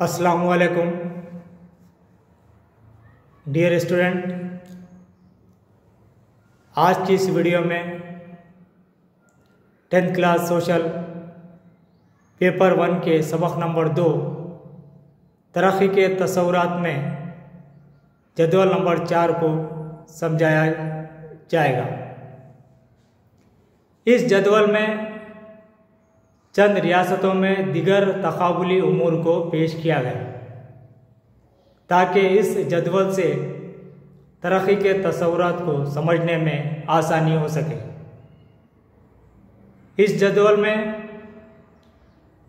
अस्सलामुअलैकुम dear student, आज की इस वीडियो में 10th क्लास सोशल पेपर 1 के सबक नंबर 2 तरक्की के तसव्वुरात में जदवल नंबर 4 को समझाया जाएगा। इस जदवल में चंद रियासतों में दिगर तकाबुली उमूर को पेश किया गया ताकि इस जदवल से तरक्की के तसव्वुरात को समझने में आसानी हो सके। इस जदवल में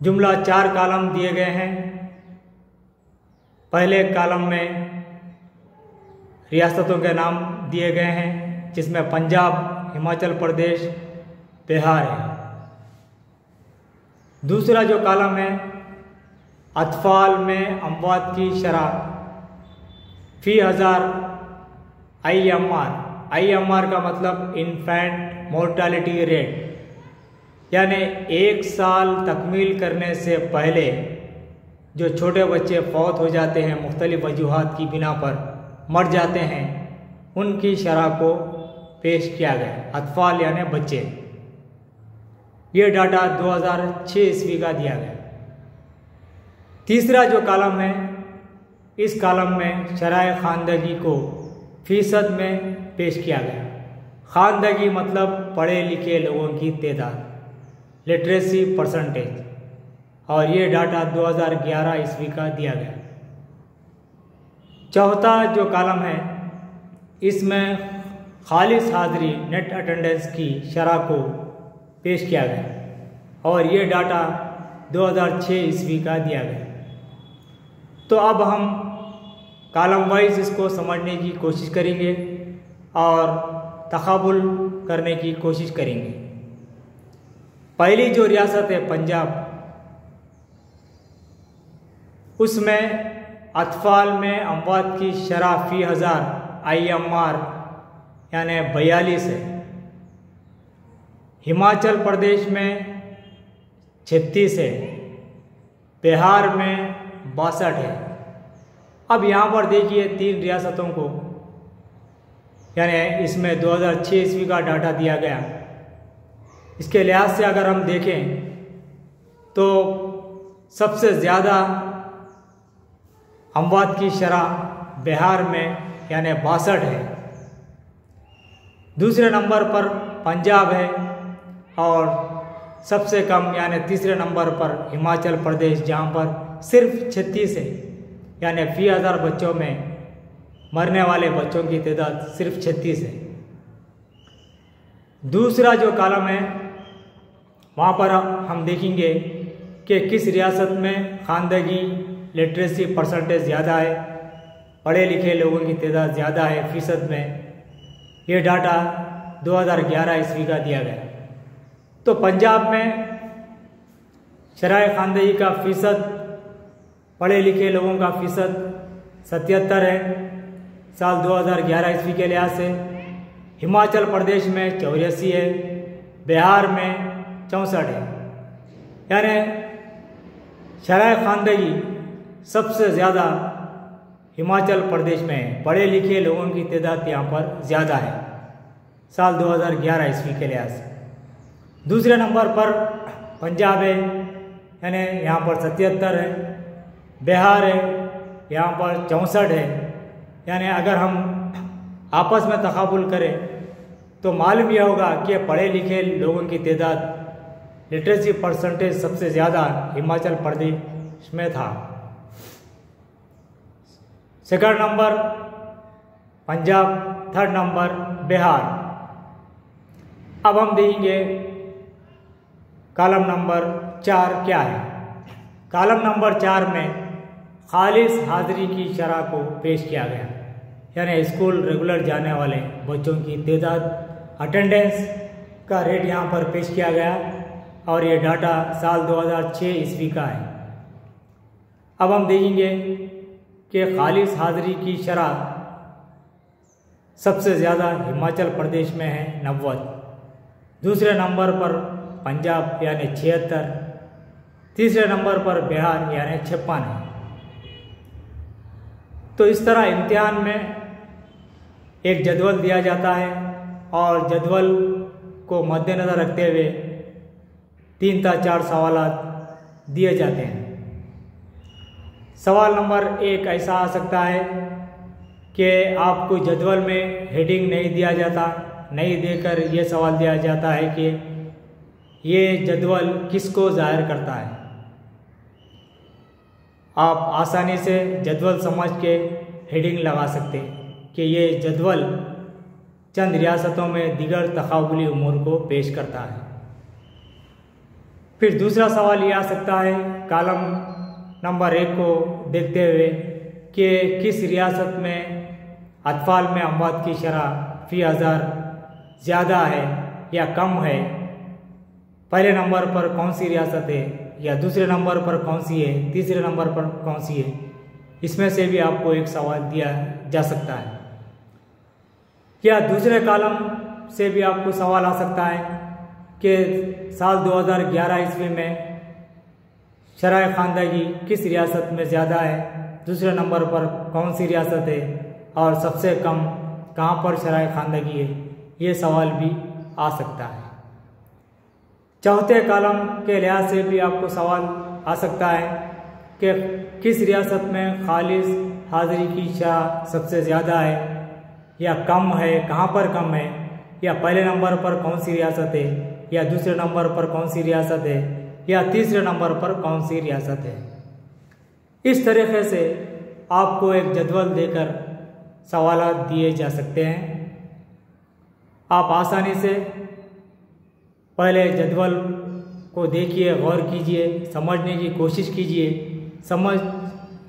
जुमला 4 कॉलम दिए गए हैं। पहले कॉलम में रियासतों के नाम दिए गए हैं जिसमें पंजाब, हिमाचल प्रदेश, बिहार है। दूसरा जो कॉलम है अतफाल में अमवात की शरह फी हज़ार IMR का मतलब इन्फेंट मोर्टालिटी रेट, यानी 1 साल तकमील करने से पहले जो छोटे बच्चे फौत हो जाते हैं, मुख्तलिफ वजूहात की बिना पर मर जाते हैं, उनकी शरह को पेश किया गया। अतफाल यानी बच्चे। ये डाटा 2006 ईस्वी का दिया गया। तीसरा जो कॉलम है, इस कॉलम में शरह खानदगी को फीसद में पेश किया गया। खानदगी मतलब पढ़े लिखे लोगों की तादाद, लिटरेसी परसेंटेज, और ये डाटा 2011 ईस्वी का दिया गया। चौथा जो कॉलम है, इसमें खालिस हाज़री नेट अटेंडेंस की शरह को पेश किया गया और ये डाटा 2006 ईस्वी का दिया गया। तो अब हम कॉलम वाइज इसको समझने की कोशिश करेंगे और तकाबुल करने की कोशिश करेंगे। पहली जो रियासत है पंजाब, उसमें अतफाल में अमवात की शरह फी हज़ार IMR यानी 42 है। हिमाचल प्रदेश में 36 है। बिहार में 62 है। अब यहाँ पर देखिए 3 रियासतों को, यानी इसमें 2006 ईस्वी का डाटा दिया गया। इसके लिहाज से अगर हम देखें तो सबसे ज़्यादा अमवात की शरह बिहार में यानी 62 है। दूसरे नंबर पर पंजाब है और सबसे कम यानी तीसरे नंबर पर हिमाचल प्रदेश, जहाँ पर सिर्फ 36 है, यानी फी 1000 बच्चों में मरने वाले बच्चों की तादाद सिर्फ 36 है। दूसरा जो कॉलम है, वहाँ पर हम देखेंगे कि किस रियासत में खानदगी लिटरेसी परसेंटेज ज़्यादा है, पढ़े लिखे लोगों की तादाद ज़्यादा है फीसद में। ये डाटा 2011 ईस्वी का दिया गया। तो पंजाब में शरह खानदगी का फीसद, पढ़े लिखे लोगों का फीसद 77 है साल 2011 ईस्वी के लिहाज से। हिमाचल प्रदेश में 84 है। बिहार में 64 है। यानी शरह खानदगी सबसे ज़्यादा हिमाचल प्रदेश में है। पढ़े लिखे लोगों की तादाद यहाँ पर ज़्यादा है साल 2011 ईस्वी के लिहाज से। दूसरे नंबर पर पंजाब है, यानी यहाँ पर 77 है। बिहार है, यहाँ पर 64 है। यानी अगर हम आपस में तकाबुल करें तो मालूम यह होगा कि पढ़े लिखे लोगों की तादाद, लिटरेसी परसेंटेज सबसे ज़्यादा हिमाचल प्रदेश में था। Second number Punjab, third number Bihar. अब हम देखेंगे कॉलम नंबर 4 क्या है। कॉलम नंबर 4 में खालिस हाज़री की शरह को पेश किया गया, यानी स्कूल रेगुलर जाने वाले बच्चों की तादाद, अटेंडेंस का रेट यहाँ पर पेश किया गया और ये डाटा साल 2006 ईस्वी का है। अब हम देखेंगे कि खालिस हाज़री की शरह सबसे ज़्यादा हिमाचल प्रदेश में है 90। दूसरे नंबर पर पंजाब यानी 76, तीसरे नंबर पर बिहार यानी 56 है। तो इस तरह इम्तिहान में एक जदवल दिया जाता है और जदवल को मद्देनज़र रखते हुए 3 या 4 सवाल दिए जाते हैं। सवाल नंबर 1 ऐसा आ सकता है कि आपको जदवल में हेडिंग नहीं दिया जाता, नहीं देकर ये सवाल दिया जाता है कि ये जदवल किसको ज़ाहिर करता है। आप आसानी से जदवल समझ के हेडिंग लगा सकते हैं कि ये जदवल चंद रियासतों में दीगर तकाबुली उमूर को पेश करता है। फिर दूसरा सवाल ये आ सकता है कॉलम नंबर 1 को देखते हुए कि किस रियासत में अतफाल में अमवात की शरह फ़ी हज़ार ज़्यादा है या कम है। पहले नंबर पर कौन सी रियासत है या दूसरे नंबर पर कौन सी है, तीसरे नंबर पर कौन सी है। इसमें से भी आपको एक सवाल दिया जा सकता है। या दूसरे कॉलम से भी आपको सवाल आ सकता है कि साल 2011 ईस्वी में शरह ख़वानदगी किस रियासत में ज़्यादा है, दूसरे नंबर पर कौन सी रियासत है और सबसे कम कहाँ पर शरह ख़वानदगी है। ये सवाल भी आ सकता है। चौथे कॉलम के लिहाज से भी आपको सवाल आ सकता है कि किस रियासत में खालिस हाज़िरी की शरह सबसे ज़्यादा है या कम है, कहाँ पर कम है, या पहले नंबर पर कौन सी रियासत है या दूसरे नंबर पर कौन सी रियासत है या तीसरे नंबर पर कौन सी रियासत है। इस तरीके से आपको एक जदवल देकर सवाल दिए जा सकते हैं। आप आसानी से पहले जदवल को देखिए, गौर कीजिए, समझने की कोशिश कीजिए। समझ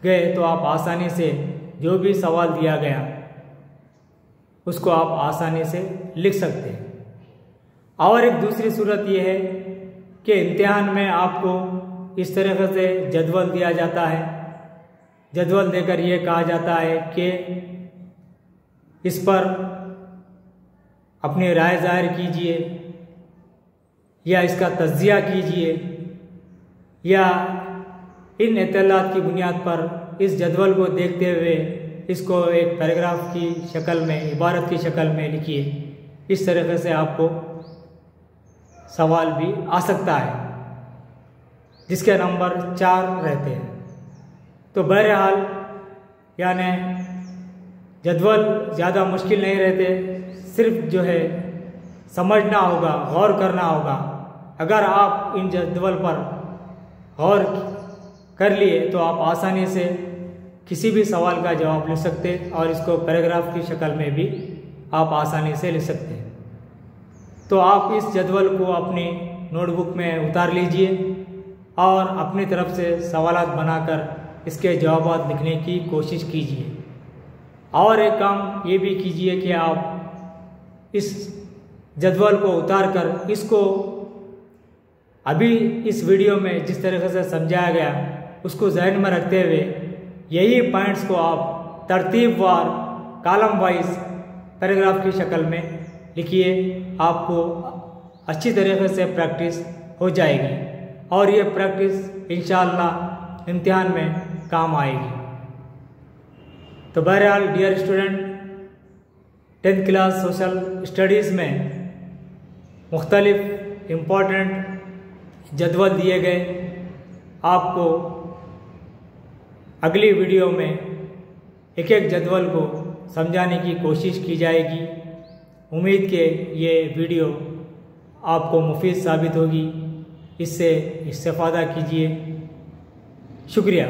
गए तो आप आसानी से जो भी सवाल दिया गया उसको आप आसानी से लिख सकते हैं। और एक दूसरी सूरत यह है कि इम्तिहान में आपको इस तरीके से जदवल दिया जाता है। जदवल देकर ये कहा जाता है कि इस पर अपनी राय जाहिर कीजिए या इसका तज्जिया कीजिए या इन इत्तलात की बुनियाद पर इस जदवल को देखते हुए इसको एक पैराग्राफ की शक्ल में, इबारत की शक्ल में लिखिए। इस तरीके से आपको सवाल भी आ सकता है जिसके नंबर 4 रहते हैं। तो बहरहाल यानी जदवल ज़्यादा मुश्किल नहीं रहते, सिर्फ जो है समझना होगा, गौर करना होगा। अगर आप इन जदवल पर गौर कर लिए तो आप आसानी से किसी भी सवाल का जवाब लिख सकते और इसको पैराग्राफ की शक्ल में भी आप आसानी से लिख सकते हैं। तो आप इस जदवल को अपनी नोटबुक में उतार लीजिए और अपनी तरफ से सवालात बनाकर इसके जवाब लिखने की कोशिश कीजिए। और एक काम ये भी कीजिए कि आप इस जदवल को उतार कर इसको अभी इस वीडियो में जिस तरीके से समझाया गया उसको जहन में रखते हुए यही पॉइंट्स को आप तरतीबवार कॉलम वाइज पैराग्राफ की शक्ल में लिखिए। आपको अच्छी तरीके से प्रैक्टिस हो जाएगी और ये प्रैक्टिस इंशाअल्लाह इम्तिहान में काम आएगी। तो बहरहाल dear student, 10th class social studies में मुख्तलिफ इम्पॉर्टेंट जदवल दिए गए। आपको अगली वीडियो में एक एक जदवल को समझाने की कोशिश की जाएगी। उम्मीद के ये वीडियो आपको मुफीद साबित होगी। इससे इस्तेफ़ादा कीजिए। शुक्रिया।